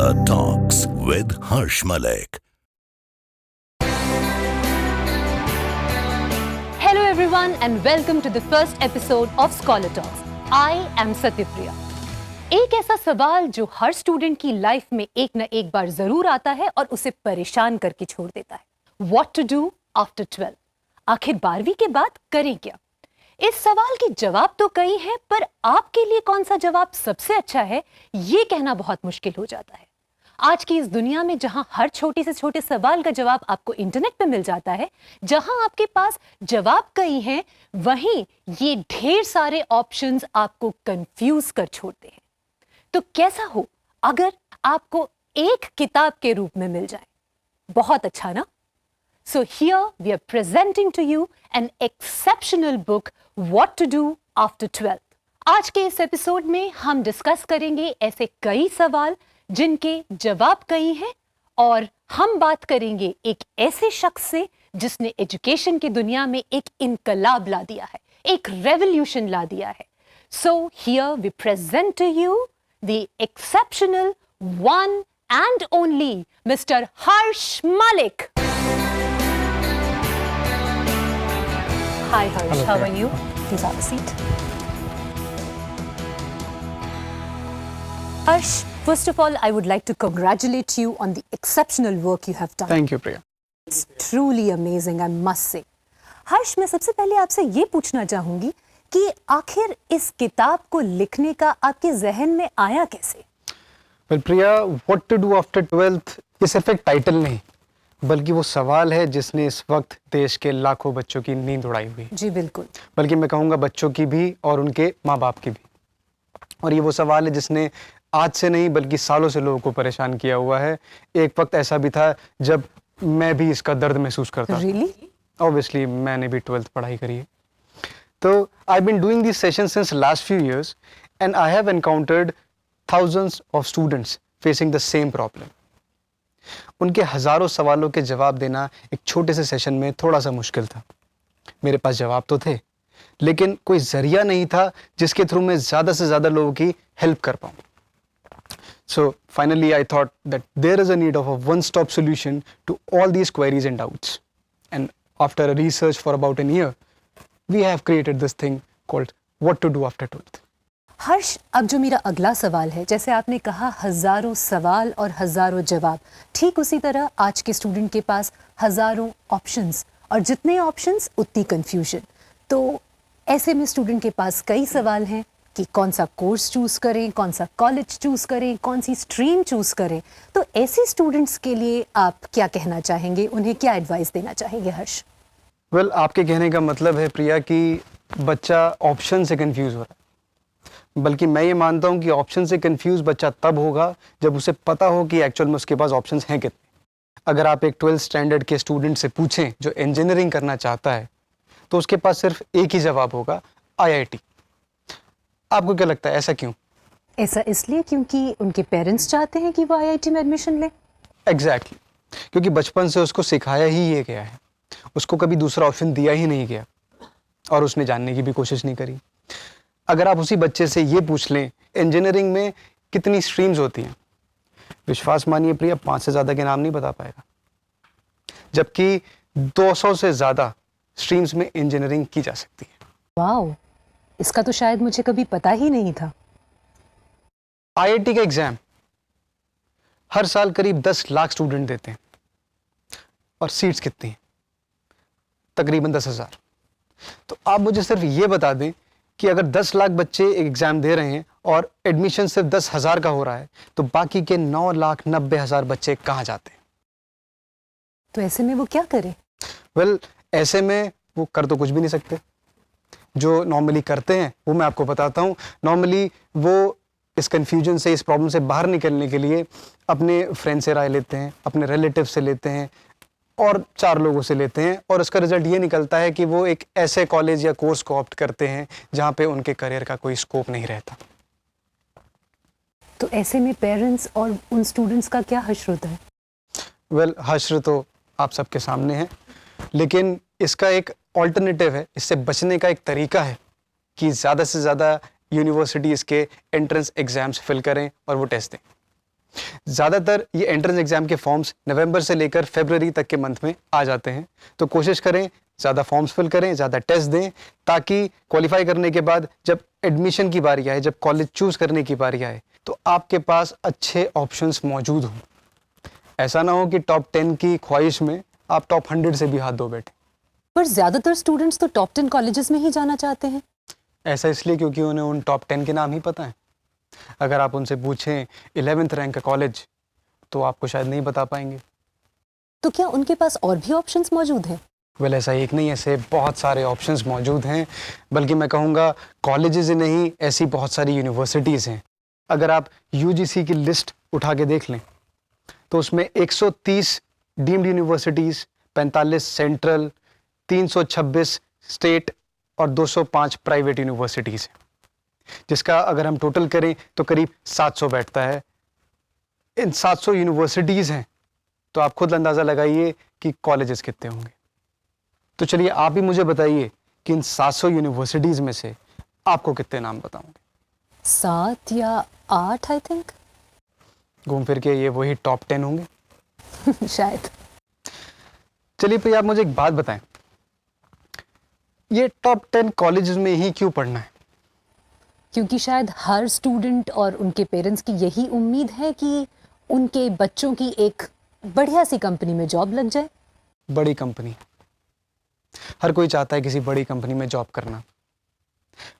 Scholar Talks with Harsh Malik. Hello everyone and welcome to the first episode of Scholar Talks. I am Satyapriya. एक ऐसा सवाल जो हर student की life में एक न एक बार जरूर आता है और उसे परेशान करके छोड़ देता है। What to do after 12? आखिर 12वीं के बाद करें क्या? इस सवाल के जवाब तो कई हैं, पर आपके लिए कौन सा जवाब सबसे अच्छा है, ये कहना बहुत मुश्किल हो जाता है। आज की इस दुनिया में जहां हर छोटे से छोटे सवाल का जवाब आपको इंटरनेट पे मिल जाता है, जहां आपके पास जवाब कई हैं, वहीं ये ढेर सारे ऑप्शंस आपको कंफ्यूज कर छोड़ते हैं। तो कैसा हो अगर आपको एक किताब के रूप में मिल जाए? बहुत अच्छा ना? So here we are presenting to you an exceptional book, What to do after 12th. आज के इस एपिसोड में हम डिस्कस करेंगे ऐसे कई सवाल जिनके जवाब कई हैं, और हम बात करेंगे एक ऐसे शख्स से जिसने एजुकेशन की दुनिया में एक इनकलाब ला दिया है, एक रेवोल्यूशन ला दिया है। So here we present to you the exceptional one and only Mr. Harsh Malik. Hi Harsh, Hello, how Priya. are you? Please have a seat. Harsh, first of all, I would like to congratulate you on the exceptional work you have done. Thank you Priya. It's truly amazing, I must say. हर्ष, मैं सबसे पहले आपसे ये पूछना चाहूंगी कि आखिर इस किताब को लिखने का आपके जहन में आया कैसे? Well Priya, what to do after 12th ये सिर्फ एक टाइटल नहीं, बल्कि वो सवाल है जिसने इस वक्त देश के लाखों बच्चों की नींद उड़ाई हुई है। जी बिल्कुल। बल्कि मैं कहूँगा बच्चों की भी और उनके माँ बाप की भी। और ये वो सवाल है जिसने आज से नहीं बल्कि सालों से लोगों को परेशान किया हुआ है। एक वक्त ऐसा भी था जब मैं भी इसका दर्द महसूस करता था। Really? Obviously, मैंने भी 12th पढ़ाई करी है। तो I've been doing these sessions since last few years and I have encountered thousands of students facing the same problem. उनके हजारों सवालों के जवाब देना एक छोटे से सेशन में थोड़ा सा मुश्किल था। मेरे पास जवाब तो थे, लेकिन कोई जरिया नहीं था जिसके थ्रू मैं ज़्यादा से ज़्यादा लोगों की हेल्प कर पाऊँ। So finally I thought that there is a need of a one-stop solution to all these queries and doubts. And after a research for about a year, we have created this thing called What to do after 12th. हर्ष, अब जो मेरा अगला सवाल है, जैसे आपने कहा हजारों सवाल और हजारों जवाब, ठीक उसी तरह आज के स्टूडेंट के पास हजारों ऑप्शंस, और जितने ऑप्शंस उतनी कंफ्यूजन। तो ऐसे में स्टूडेंट के पास कई सवाल हैं कि कौन सा कोर्स चूज करें, कौन सा कॉलेज चूज करें, कौन सी स्ट्रीम चूज करें। तो ऐसे स्टूडेंट्स के लिए आप क्या कहना चाहेंगे, उन्हें क्या एडवाइस देना चाहेंगे हर्ष? वेल, आपके कहने का मतलब है प्रिया कि बच्चा ऑप्शन से कंफ्यूज हो रहा है, बल्कि मैं ये मानता हूँ कि ऑप्शन से कंफ्यूज बच्चा तब होगा जब उसे पता हो कि एक्चुअल में उसके पास ऑप्शंस हैं कितने। अगर आप एक 12th स्टैंडर्ड के स्टूडेंट से पूछें जो इंजीनियरिंग करना चाहता है, तो उसके पास सिर्फ एक ही जवाब होगा, IIT। आपको क्या लगता है, ऐसा क्यों? ऐसा इसलिए क्योंकि उनके पेरेंट्स चाहते हैं कि वो IIT में एडमिशन ले। एग्जैक्टली, क्योंकि बचपन से उसको सिखाया ही ये गया है, उसको कभी दूसरा ऑप्शन दिया ही नहीं गया और उसने जानने की भी कोशिश नहीं करी। अगर आप उसी बच्चे से ये पूछ लें इंजीनियरिंग में कितनी स्ट्रीम्स होती हैं, विश्वास मानिए प्रिया, 5 से ज़्यादा के नाम नहीं बता पाएगा, जबकि 200 से ज़्यादा स्ट्रीम्स में इंजीनियरिंग की जा सकती है। वाओ, इसका तो शायद मुझे कभी पता ही नहीं था। IIT का एग्जाम हर साल करीब 10 लाख स्टूडेंट देते हैं, और सीट्स कितनी हैं? तकरीबन 10,000। तो आप मुझे सिर्फ ये बता दें कि अगर 10 लाख बच्चे एग्जाम दे रहे हैं और एडमिशन सिर्फ 10,000 का हो रहा है, तो बाकी के 9,90,000 बच्चे कहाँ जाते हैं? तो ऐसे में वो क्या करे? वेल, ऐसे में वो कर तो कुछ भी नहीं सकते। जो नॉर्मली करते हैं वो मैं आपको बताता हूँ। नॉर्मली वो इस कन्फ्यूजन से, इस प्रॉब्लम से बाहर निकलने के लिए अपने फ्रेंड से राय लेते हैं, अपने रिलेटिव से लेते हैं, और 4 लोगों से लेते हैं, और उसका रिजल्ट ये निकलता है कि वो एक ऐसे कॉलेज या कोर्स को ऑप्ट करते हैं जहाँ पे उनके करियर का कोई स्कोप नहीं रहता। तो ऐसे में पेरेंट्स और उन स्टूडेंट्स का क्या हश्र होता है? वेल, हश्र तो आप सबके सामने है, लेकिन इसका एक ऑल्टरनेटिव है, इससे बचने का एक तरीका है कि ज़्यादा से ज़्यादा यूनिवर्सिटीज़ के एंट्रेंस एग्जाम्स फिल करें और वो टेस्ट दें। ज़्यादातर ये एंट्रेंस एग्जाम के फॉर्म्स नवंबर से लेकर फरवरी तक के मंथ में आ जाते हैं, तो कोशिश करें ज़्यादा फॉर्म्स फिल करें, ज़्यादा टेस्ट दें, ताकि क्वालिफाई करने के बाद जब एडमिशन की बारी आए, जब कॉलेज चूज करने की बारी आए, तो आपके पास अच्छे ऑप्शंस मौजूद हों। ऐसा ना हो कि टॉप 10 की ख्वाहिश में आप टॉप 100 से भी हाथ धो बैठे। पर ज्यादातर स्टूडेंट्स तो टॉप 10 कॉलेजेस में ही जाना चाहते हैं। ऐसा इसलिए क्योंकि उन्हें उन टॉप 10 के नाम ही पता है। अगर आप उनसे पूछें 11th रैंक का कॉलेज, तो आपको शायद नहीं बता पाएंगे। तो क्या उनके पास और भी ऑप्शंस मौजूद हैं? वेल ऐसा एक नहीं, ऐसे बहुत सारे ऑप्शंस मौजूद हैं, बल्कि मैं कहूँगा कॉलेजेस ही नहीं, ऐसी बहुत सारी यूनिवर्सिटीज़ हैं। अगर आप यूजीसी की लिस्ट उठा के देख लें, तो उसमें 130 डीम्ड यूनिवर्सिटीज़, 45 सेंट्रल, 326 स्टेट और 205 प्राइवेट यूनिवर्सिटीज़ हैं, जिसका अगर हम टोटल करें तो करीब 700 बैठता है। इन 700 यूनिवर्सिटीज़ हैं, तो आप खुद अंदाज़ा लगाइए कि कॉलेजेस कितने होंगे। तो चलिए आप ही मुझे बताइए कि इन 700 यूनिवर्सिटीज़ में से आपको कितने नाम बताओगे? 7 या 8 आई थिंक। घूम फिर के ये वही टॉप 10 होंगे शायद। चलिए प्रिया, आप मुझे एक बात बताएं, ये टॉप 10 कॉलेजेस में ही क्यों पढ़ना है? क्योंकि शायद हर स्टूडेंट और उनके पेरेंट्स की यही उम्मीद है कि उनके बच्चों की एक बढ़िया सी कंपनी में जॉब लग जाए। बड़ी कंपनी, हर कोई चाहता है किसी बड़ी कंपनी में जॉब करना,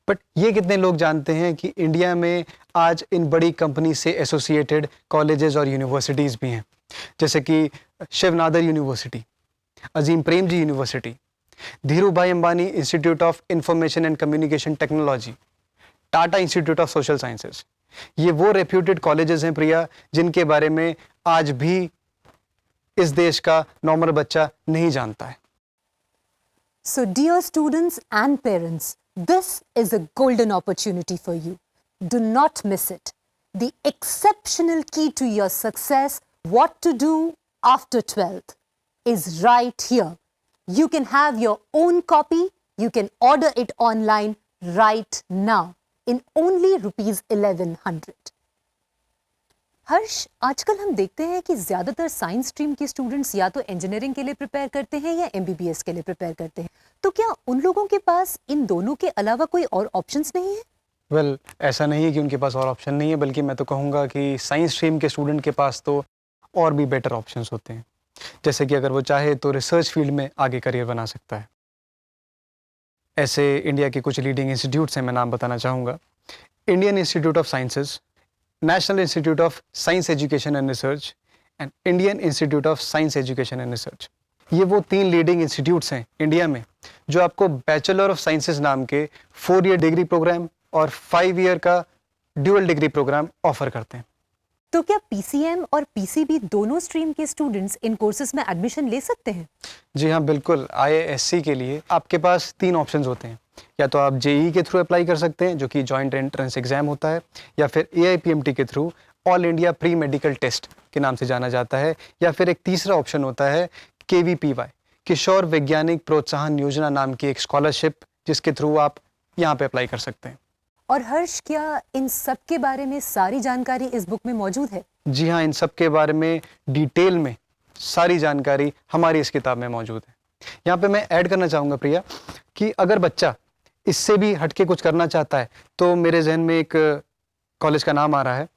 बट ये कितने लोग जानते हैं कि इंडिया में आज इन बड़ी कंपनी से एसोसिएटेड कॉलेजेस और यूनिवर्सिटीज़ भी हैं, जैसे कि शिवनादर यूनिवर्सिटी, अजीम प्रेमजी यूनिवर्सिटी, धीरू भाई Ambani institute of information and communication technology, Tata institute of social sciences. ये वो रेप्यूटेड कॉलेजेस हैं प्रिया, जिनके बारे में आज भी इस देश का नॉर्मल बच्चा नहीं जानता है। So dear students and parents, this is a golden opportunity for you. Do not miss it. The exceptional key to your success, what to do after 12th, is right here. You can have your own copy. You can order it online right now in only rupees 1100. हर्ष, आजकल हम देखते हैं कि ज्यादातर science stream के students या तो engineering के लिए प्रिपेयर करते हैं या एमबीबीएस के लिए प्रिपेयर करते हैं, तो क्या उन लोगों के पास इन दोनों के अलावा कोई और ऑप्शंस नहीं है? वेल ऐसा नहीं है कि उनके पास और ऑप्शन नहीं है, बल्कि मैं तो कहूँगा कि साइंस स्ट्रीम के स्टूडेंट के पास तो और भी बेटर ऑप्शंस होते हैं। जैसे कि अगर वो चाहे तो रिसर्च फील्ड में आगे करियर बना सकता है। ऐसे इंडिया के कुछ लीडिंग इंस्टीट्यूट्स हैं, मैं नाम बताना चाहूँगा। Indian institute of sciences, national institute of science education and research and Indian institute of science education and research. ये वो 3 लीडिंग इंस्टीट्यूट्स हैं इंडिया में जो आपको बैचलर ऑफ साइंसेज नाम के 4 ईयर डिग्री प्रोग्राम और 5 ईयर का ड्यूअल डिग्री प्रोग्राम ऑफर करते हैं। तो क्या पीसीएम और पीसीबी दोनों स्ट्रीम के स्टूडेंट्स इन कोर्सेज में एडमिशन ले सकते हैं? जी हाँ, बिल्कुल। आईएएससी के लिए आपके पास 3 ऑप्शंस होते हैं। या तो आप जेईई के थ्रू अप्लाई कर सकते हैं, जो कि जॉइंट एंट्रेंस एग्जाम होता है, या फिर एआईपीएमटी के through, all India pre medical test के नाम से जाना जाता है, या फिर एक तीसरा ऑप्शन होता है केवीपीवाई, किशोर वैज्ञानिक प्रोत्साहन योजना नाम की एक स्कॉलरशिप, जिसके थ्रू आप यहाँ पे अप्लाई कर सकते हैं। और हर्ष, क्या इन सब के बारे में सारी जानकारी इस बुक में मौजूद है? जी हाँ, इन सब के बारे में डिटेल में सारी जानकारी हमारी इस किताब में मौजूद है। यहाँ पे मैं ऐड करना चाहूँगा प्रिया कि अगर बच्चा इससे भी हटके कुछ करना चाहता है, तो मेरे जहन में एक कॉलेज का नाम आ रहा है,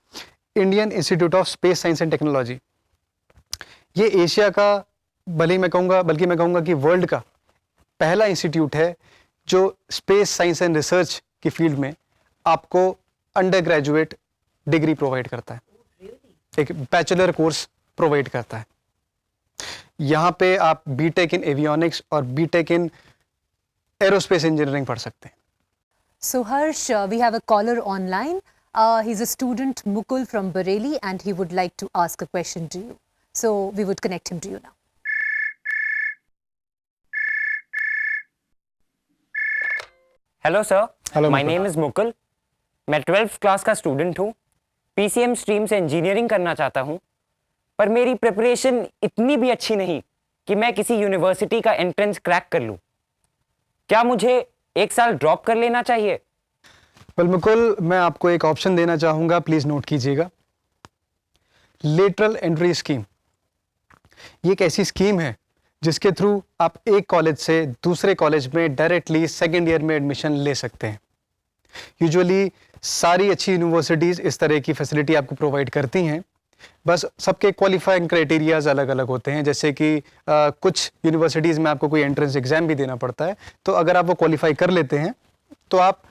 Indian institute of space science and technology. ये एशिया का, बल्कि मैं कहूँगा कि वर्ल्ड का पहला इंस्टीट्यूट है जो स्पेस साइंस एंड रिसर्च की फील्ड में आपको अंडर ग्रेजुएट डिग्री प्रोवाइड करता है, एक बैचलर कोर्स प्रोवाइड करता है। यहाँ पे आप बीटेक इन एवियोनिक्स और बीटेक इन एरोस्पेस इंजीनियरिंग पढ़ सकते हैं। So Harsh, we have a caller online. He's a student, Mukul from Bareilly, and he would like to ask a question to you. So we would connect him to you now. Hello sir, Hello, my Mukul. Name is Mukul. मैं 12th class का student हूँ। PCM stream से engineering करना चाहता हूँ, पर मेरी preparation इतनी भी अच्छी नहीं कि मैं किसी यूनिवर्सिटी का एंट्रेंस क्रैक कर लूँ। क्या मुझे 1 साल ड्रॉप कर लेना चाहिए? वेल मुकुल, मैं आपको एक ऑप्शन देना चाहूँगा, प्लीज़ नोट कीजिएगा। Lateral entry scheme. ये एक ऐसी स्कीम है जिसके थ्रू आप एक कॉलेज से दूसरे कॉलेज में डायरेक्टली सेकेंड ईयर में एडमिशन ले सकते हैं। यूजुअली सारी अच्छी यूनिवर्सिटीज़ इस तरह की फैसिलिटी आपको प्रोवाइड करती हैं, बस सबके क्वालिफाइंग क्राइटेरियाज अलग अलग होते हैं। जैसे कि कुछ यूनिवर्सिटीज़ में आपको कोई एंट्रेंस एग्ज़ाम भी देना पड़ता है, तो अगर आप वो क्वालिफाई कर लेते हैं तो आप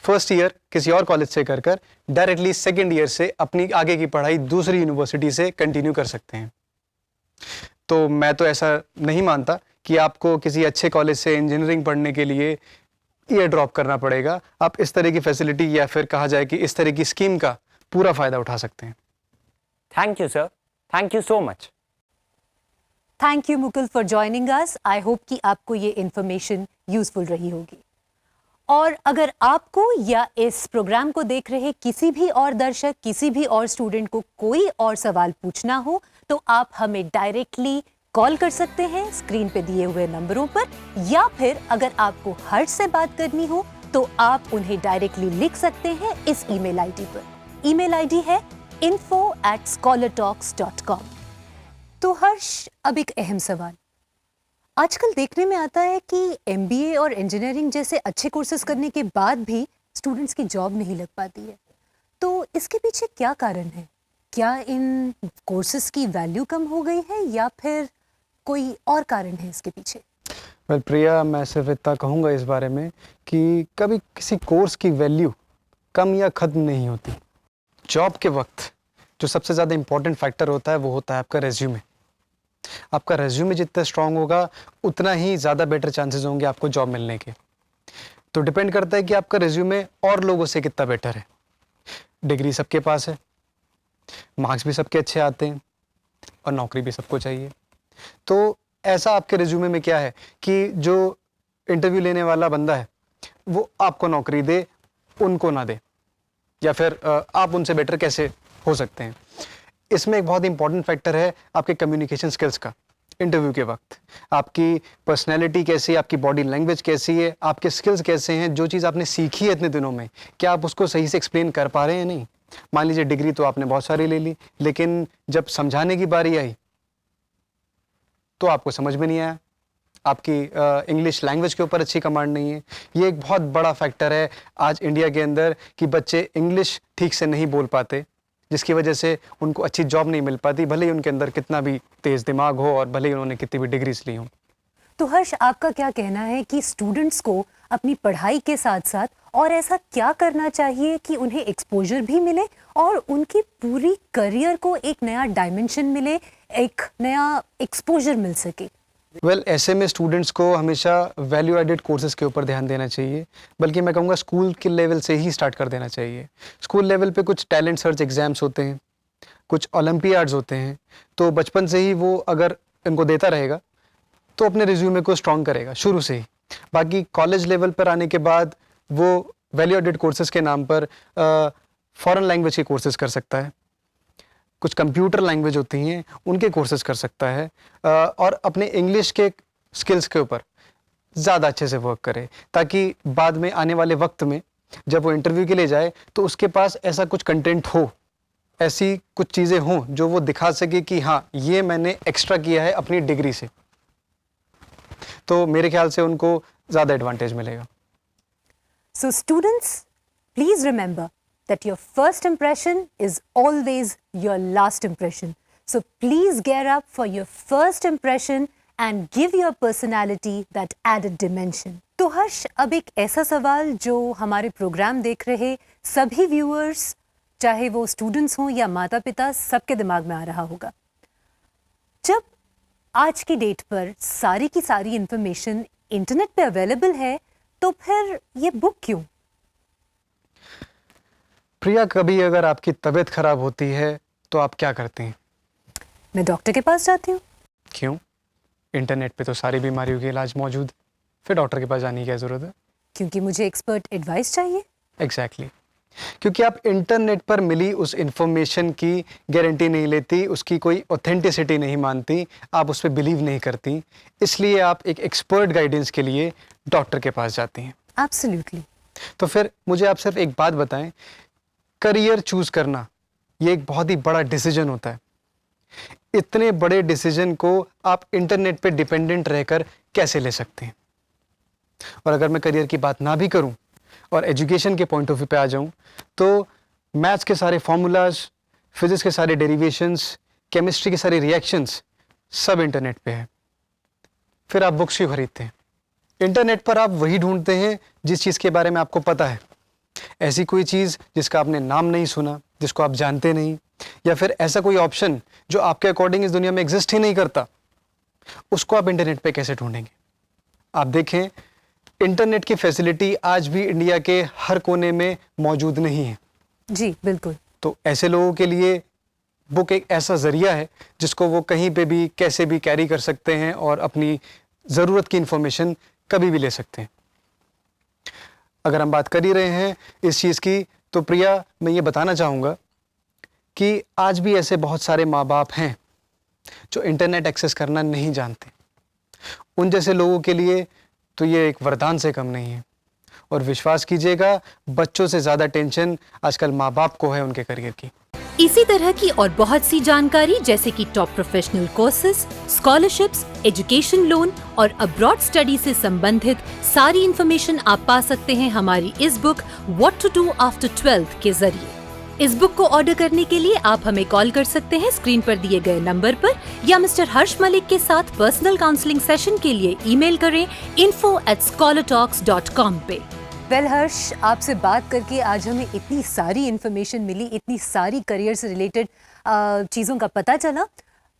फर्स्ट ईयर किसी और कॉलेज से कर डायरेक्टली सेकेंड ईयर से अपनी आगे की पढ़ाई दूसरी यूनिवर्सिटी से कंटिन्यू कर सकते हैं। तो मैं तो ऐसा नहीं मानता कि आपको किसी अच्छे कॉलेज से इंजीनियरिंग पढ़ने के लिए ईयर ड्रॉप करना पड़ेगा। आप इस तरह की फैसिलिटी या फिर कहा जाए कि इस तरह की स्कीम का पूरा फ़ायदा उठा सकते हैं। Thank you sir, thank you so much. Thank you Mukul for joining us. I hope कि आपको ये इन्फॉर्मेशन यूजफुल रही होगी। और अगर आपको या इस प्रोग्राम को देख रहे किसी भी और दर्शक, किसी भी और स्टूडेंट को कोई और सवाल पूछना हो तो आप हमें डायरेक्टली कॉल कर सकते हैं स्क्रीन पे दिए हुए नंबरों पर, या फिर अगर आपको हर्ष से बात करनी हो तो आप उन्हें डायरेक्टली लिख सकते हैं इस ईमेल आईडी पर। ईमेल आईडी है info@scholartalks.com। तो हर्ष, अब एक अहम सवाल। आजकल देखने में आता है कि एमबीए और इंजीनियरिंग जैसे अच्छे कोर्सेज करने के बाद भी स्टूडेंट्स की जॉब नहीं लग पाती है, तो इसके पीछे क्या कारण है? क्या इन कोर्सेज की वैल्यू कम हो गई है या फिर कोई और कारण है इसके पीछे? वेल प्रिया, मैं सिर्फ इतना कहूँगा इस बारे में कि कभी किसी कोर्स की वैल्यू कम या ख़त्म नहीं होती। जॉब के वक्त जो सबसे ज़्यादा इम्पोर्टेंट फैक्टर होता है वो होता है आपका रेज्यूमे। आपका रेज्यूमे जितना स्ट्रांग होगा उतना ही ज़्यादा बेटर चांसेस होंगे आपको जॉब मिलने के। तो डिपेंड करता है कि आपका रेज्यूमे और लोगों से कितना बेटर है। डिग्री सबके पास है, मार्क्स भी सबके अच्छे आते हैं और नौकरी भी सबको चाहिए। तो ऐसा आपके रिज्यूमे में क्या है कि जो इंटरव्यू लेने वाला बंदा है वो आपको नौकरी दे, उनको ना दे, या फिर आप उनसे बेटर कैसे हो सकते हैं। इसमें एक बहुत इंपॉर्टेंट फैक्टर है आपके कम्युनिकेशन स्किल्स का। इंटरव्यू के वक्त आपकी पर्सनैलिटी कैसी है, आपकी बॉडी लैंग्वेज कैसी है, आपके स्किल्स कैसे हैं, जो चीज़ आपने सीखी है इतने दिनों में क्या आप उसको सही से एक्सप्लेन कर पा रहे हैं या नहीं। मान लीजिए डिग्री तो आपने बहुत सारी ले ली, लेकिन जब समझाने की बारी आई तो आपको समझ में नहीं आया, आपकी इंग्लिश लैंग्वेज के ऊपर अच्छी कमांड नहीं है। ये एक बहुत बड़ा फैक्टर है आज इंडिया के अंदर कि बच्चे इंग्लिश ठीक से नहीं बोल पाते, जिसकी वजह से उनको अच्छी जॉब नहीं मिल पाती, भले ही उनके अंदर कितना भी तेज़ दिमाग हो और भले ही उन्होंने कितनी भी डिग्रीज ली हों। तो हर्ष, आपका क्या कहना है कि स्टूडेंट्स को अपनी पढ़ाई के साथ साथ और ऐसा क्या करना चाहिए कि उन्हें एक्सपोजर भी मिले और उनकी पूरी करियर को एक नया डायमेंशन मिले, एक नया एक्सपोजर मिल सके? वेल ऐसे में स्टूडेंट्स को हमेशा वैल्यू एडेड कोर्सेज के ऊपर ध्यान देना चाहिए, बल्कि मैं कहूँगा स्कूल के लेवल से ही स्टार्ट कर देना चाहिए। स्कूल लेवल पे कुछ टैलेंट सर्च एग्जाम्स होते हैं, कुछ ओलंपियाड्स होते हैं, तो बचपन से ही वो अगर इनको देता रहेगा तो अपने रिज्यूमे को स्ट्रॉन्ग करेगा शुरू से ही। बाकी कॉलेज लेवल पर आने के बाद वो वैल्यू एडेड कोर्सेज के नाम पर फॉरेन लैंग्वेज के कोर्सेज कर सकता है, कुछ कंप्यूटर लैंग्वेज होती हैं उनके कोर्सेज कर सकता है, और अपने इंग्लिश के स्किल्स के ऊपर ज़्यादा अच्छे से वर्क करे, ताकि बाद में आने वाले वक्त में जब वो इंटरव्यू के लिए जाए तो उसके पास ऐसा कुछ कंटेंट हो, ऐसी कुछ चीज़ें हों जो वो दिखा सके कि हाँ ये मैंने एक्स्ट्रा किया है अपनी डिग्री से। तो मेरे ख्याल से उनको ज़्यादा एडवांटेज मिलेगा। So students, please remember that your first impression is always your last impression. So please gear up for your first impression and give your personality that added dimension. तो हर्ष, अब एक ऐसा सवाल जो हमारे प्रोग्राम देख रहे सभी व्यूअर्स, चाहे वो स्टूडेंट्स हों या माता पिता, सबके दिमाग में आ रहा होगा। जब आज की डेट पर सारी की सारी इंफॉर्मेशन इंटरनेट पे अवेलेबल है तो फिर ये बुक क्यों? प्रिया, कभी अगर आपकी तबीयत खराब होती है तो आप क्या करती हैं? मैं डॉक्टर के पास जाती हूँ। क्यों? इंटरनेट पे तो सारी बीमारियों के इलाज मौजूद, फिर डॉक्टर के पास जाने की क्या ज़रूरत है? क्योंकि मुझे एक्सपर्ट एडवाइस चाहिए। एग्जैक्टली क्योंकि आप इंटरनेट पर मिली उस इंफॉर्मेशन की गारंटी नहीं लेती, उसकी कोई ऑथेंटिसिटी नहीं मानती, आप उस पर बिलीव नहीं करती, इसलिए आप एक एक्सपर्ट गाइडेंस के लिए डॉक्टर के पास जाती हैं। एब्सोल्युटली। तो फिर मुझे आप सिर्फ एक बात बताएं, करियर चूज़ करना ये एक बहुत ही बड़ा डिसीजन होता है। इतने बड़े डिसीजन को आप इंटरनेट पे डिपेंडेंट रहकर कैसे ले सकते हैं? और अगर मैं करियर की बात ना भी करूं और एजुकेशन के पॉइंट ऑफ व्यू पे आ जाऊं, तो मैथ्स के सारे फॉर्मूलाज, फिजिक्स के सारे डेरिवेशंस, केमिस्ट्री के सारे रिएक्शंस सब इंटरनेट पे है। फिर आप बुक्स क्यों खरीदते हैं? इंटरनेट पर आप वही ढूंढते हैं जिस चीज़ के बारे में आपको पता है। ऐसी कोई चीज़ जिसका आपने नाम नहीं सुना, जिसको आप जानते नहीं, या फिर ऐसा कोई ऑप्शन जो आपके अकॉर्डिंग इस दुनिया में एग्जिस्ट ही नहीं करता, उसको आप इंटरनेट पे कैसे ढूंढेंगे? आप देखें, इंटरनेट की फैसिलिटी आज भी इंडिया के हर कोने में मौजूद नहीं है। जी बिल्कुल। तो ऐसे लोगों के लिए बुक एक ऐसा जरिया है जिसको वो कहीं पे भी कैसे भी कैरी कर सकते हैं और अपनी ज़रूरत की इंफॉर्मेशन कभी भी ले सकते हैं। अगर हम बात कर ही रहे हैं इस चीज़ की, तो प्रिया, मैं ये बताना चाहूँगा कि आज भी ऐसे बहुत सारे माँ बाप हैं जो इंटरनेट एक्सेस करना नहीं जानते। उन जैसे लोगों के लिए तो ये एक वरदान से कम नहीं है। और विश्वास कीजिएगा, बच्चों से ज़्यादा टेंशन आजकल माँ बाप को है उनके करियर की। इसी तरह की और बहुत सी जानकारी जैसे कि top professional courses, scholarships, education loan और अब्रॉड स्टडी से संबंधित सारी इंफॉर्मेशन आप पा सकते हैं हमारी इस book what to do after 12th के जरिए। इस बुक को ऑर्डर करने के लिए आप हमें कॉल कर सकते हैं स्क्रीन पर दिए गए नंबर पर, या मिस्टर हर्ष मलिक के साथ पर्सनल काउंसलिंग सेशन के लिए ईमेल करें info@scholartalks.com पे। वेल हर्ष, आपसे बात करके आज हमें इतनी सारी इन्फॉर्मेशन मिली, इतनी सारी करियर से रिलेटेड चीज़ों का पता चला।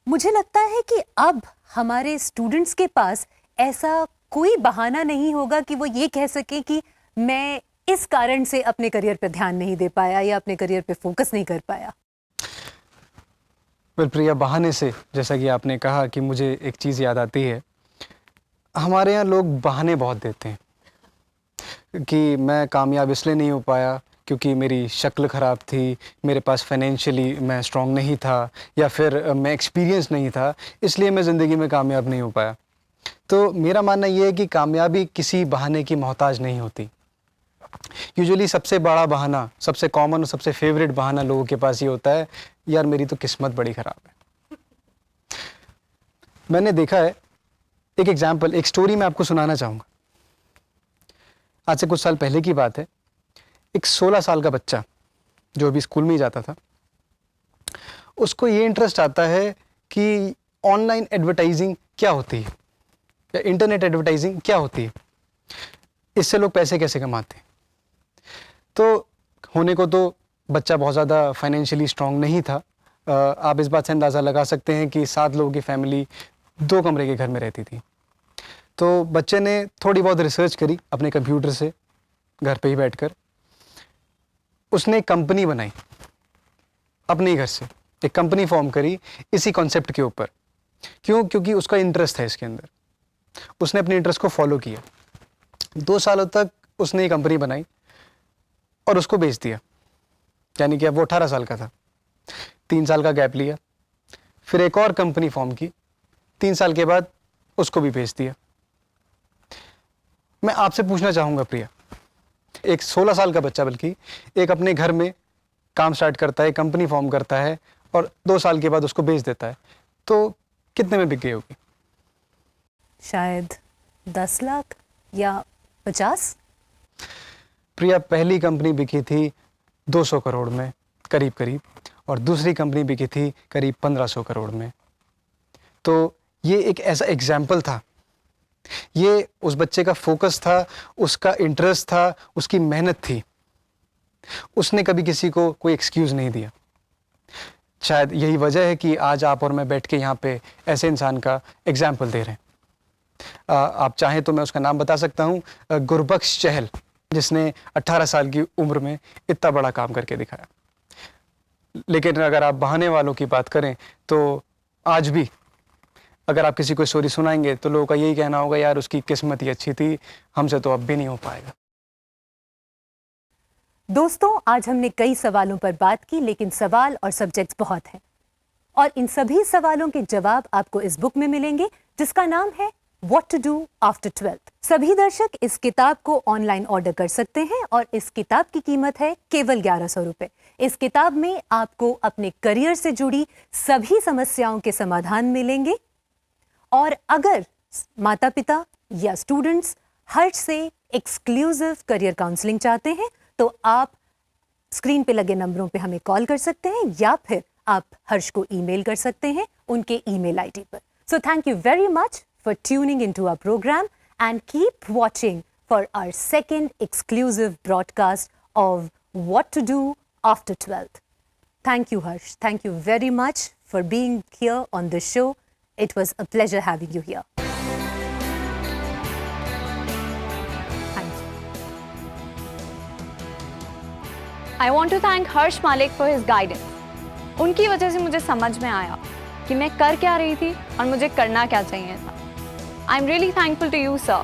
मुझे लगता है कि अब हमारे स्टूडेंट्स के पास ऐसा कोई बहाना नहीं होगा कि वो ये कह सकें कि मैं इस कारण से अपने करियर पे ध्यान नहीं दे पाया या अपने करियर पे फोकस नहीं कर पाया। वेल प्रिया, बहाने से जैसा कि आपने कहा कि मुझे एक चीज़ याद आती है। हमारे यहाँ लोग बहाने बहुत देते हैं कि मैं कामयाब इसलिए नहीं हो पाया क्योंकि मेरी शक्ल ख़राब थी, मेरे पास फाइनेंशियली मैं स्ट्रांग नहीं था, या फिर मैं एक्सपीरियंस नहीं था, इसलिए मैं ज़िंदगी में कामयाब नहीं हो पाया। तो मेरा मानना ये है कि कामयाबी किसी बहाने की मोहताज नहीं होती। यूजुअली सबसे बड़ा बहाना, सबसे कॉमन और सबसे फेवरेट बहाना लोगों के पास ये होता है, यार मेरी तो किस्मत बड़ी ख़राब है। मैंने देखा है, एक एग्जाम्पल, एक स्टोरी मैं आपको सुनाना चाहूँगा। आज से कुछ साल पहले की बात है। एक 16 साल का बच्चा जो अभी स्कूल में ही जाता था, उसको ये इंटरेस्ट आता है कि ऑनलाइन एडवर्टाइजिंग क्या होती है या इंटरनेट एडवर्टाइजिंग क्या होती है, इससे लोग पैसे कैसे कमाते हैं। तो होने को तो बच्चा बहुत ज़्यादा फाइनेंशियली स्ट्रांग नहीं था। आप इस बात से अंदाज़ा लगा सकते हैं कि 7 लोगों की फैमिली 2 कमरे के घर में रहती थी। तो बच्चे ने थोड़ी बहुत रिसर्च करी अपने कंप्यूटर से, घर पे ही बैठकर। उसने एक कंपनी बनाई अपने ही घर से, एक कंपनी फॉर्म करी इसी कॉन्सेप्ट के ऊपर। क्यों? क्योंकि उसका इंटरेस्ट है इसके अंदर। उसने अपने इंटरेस्ट को फॉलो किया। 2 सालों तक उसने ये कंपनी बनाई और उसको बेच दिया। यानी कि अब वो 18 साल का था। 3 साल का गैप लिया, फिर एक और कंपनी फॉर्म की, 3 साल के बाद उसको भी बेच दिया। मैं आपसे पूछना चाहूँगा प्रिया, एक 16 साल का बच्चा बल्कि एक अपने घर में काम स्टार्ट करता है, कंपनी फॉर्म करता है और 2 साल के बाद उसको बेच देता है, तो कितने में बिक गई होगी? शायद 10 लाख या 50। प्रिया, पहली कंपनी बिकी थी 200 करोड़ में करीब करीब, और दूसरी कंपनी बिकी थी करीब 1500 करोड़ में। तो ये एक ऐसा एग्जाम्पल था, ये उस बच्चे का फोकस था, उसका इंटरेस्ट था, उसकी मेहनत थी। उसने कभी किसी को कोई एक्सक्यूज़ नहीं दिया। शायद यही वजह है कि आज आप और मैं बैठ के यहाँ पे ऐसे इंसान का एग्जाम्पल दे रहे हैं। आप चाहें तो मैं उसका नाम बता सकता हूँ, गुरबख्श चहल, जिसने 18 साल की उम्र में इतना बड़ा काम करके दिखाया। लेकिन अगर आप बहाने वालों की बात करें तो आज भी अगर आप किसी को स्टोरी सुनाएंगे तो लोगों का यही कहना होगा, यार उसकी किस्मत ही अच्छी थी, हमसे तो अब भी नहीं हो पाएगा। दोस्तों, आज हमने कई सवालों पर बात की, लेकिन सवाल और सब्जेक्ट्स बहुत हैं और इन सभी सवालों के जवाब आपको इस बुक में मिलेंगे जिसका नाम है What to do after 12th। सभी दर्शक इस किताब को ऑनलाइन ऑर्डर कर सकते हैं और इस किताब की कीमत है केवल 1100 रुपए। इस किताब में आपको अपने करियर से जुड़ी सभी समस्याओं के समाधान मिलेंगे और अगर माता पिता या स्टूडेंट्स हर्ष से एक्सक्लूसिव करियर काउंसलिंग चाहते हैं तो आप स्क्रीन पे लगे नंबरों पे हमें कॉल कर सकते हैं या फिर आप हर्ष को ईमेल कर सकते हैं उनके ईमेल आईडी पर। So thank you very much for tuning into our program and keep watching for our second exclusive broadcast of What to Do After 12th. Thank you, Harsh. Thank you very much for being here on the show. It was a pleasure having you here. Thank you. I want to thank Harsh Malik for his guidance. उनकी वजह से मुझे समझ में आया कि मैं कर क्या रही थी और मुझे करना क्या चाहिए था। I'm really thankful to you, sir.